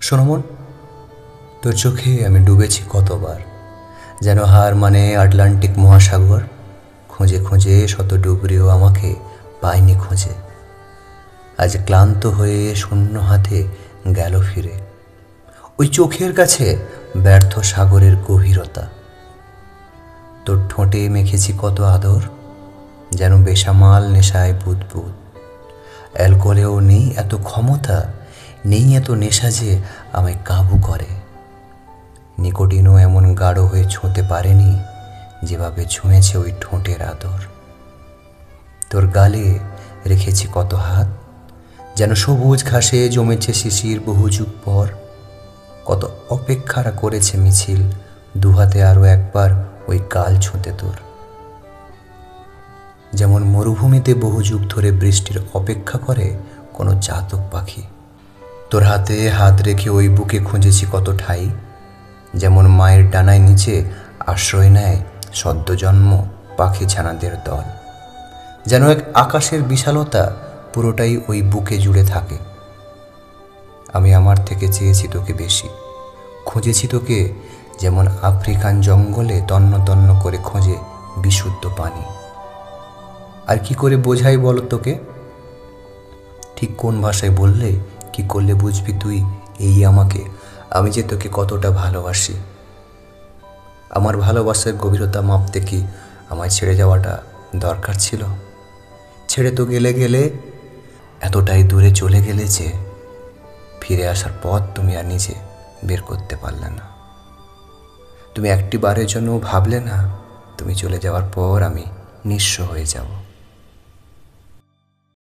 সোনমন, তোর চোখে আমি ডুবেছি কতবার, যেন হার মানে আটলান্টিক মহাসাগর। খুঁজে খুঁজে শত ডুবরিও আমাকে পায়নি খুঁজে। আজ ক্লান্ত হয়ে শূন্য হাতে গেল ফিরে ওই চোখের কাছে ব্যর্থ সাগরের গভীরতা। তোর ঠোঁটে মেখেছি কত আদর, যেন বেসামাল নেশায় বুদবুদ। অ্যালকোহলেও নেই এত ক্ষমতা, নেই এত নেশা যে আমায় কাবু করে। নিকোটিনও এমন গাঢ় হয়ে ছুঁতে পারেনি যেভাবে ছুঁয়েছে ওই ঠোঁটের আদর। তোর গালে রেখেছি কত হাত, যেন সবুজ ঘাসে জমেছে শিশির বহু যুগ পর। কত অপেক্ষারা করেছে মিছিল, দুহাতে আরো একবার ওই গাল ছুঁতে তোর। যেমন মরুভূমিতে বহু যুগ ধরে বৃষ্টির অপেক্ষা করে কোনো চাতক পাখি, তোর হাতে হাত রেখে ওই বুকে খুঁজেছি কত ঠাই। যেমন মায়ের ডানায় নিচে আশ্রয় নেয় সদ্যজন্ম পাখি ছানাদের দল। যেন এক আকাশের বিশালতা পুরোটাই ওই বুকে জুড়ে থাকে। আমি আমার থেকে চেয়েছি তোকে বেশি, খুঁজেছি তোকে যেমন আফ্রিকান জঙ্গলে তন্ন তন্ন করে খোঁজে বিশুদ্ধ পানি। আর কি করে বোঝাই বলো তোকে? ঠিক কোন ভাষায় বললে কি করলে বুঝবি তুই এই আমাকে, আমি যে তোকে কতটা ভালোবাসি? আমার ভালোবাসার গভীরতা মাপতে কি আমায় ছেড়ে যাওয়াটা দরকার ছিল? ছেড়ে তো গেলে গেলে, এতটাই দূরে চলে গেলে যে ফিরে আসার পথ তুমি আর নিজে বের করতে পারলে না। তুমি একটি বারের জন্য ভাবলে না তুমি চলে যাওয়ার পর আমি নিঃস্ব হয়ে যাব।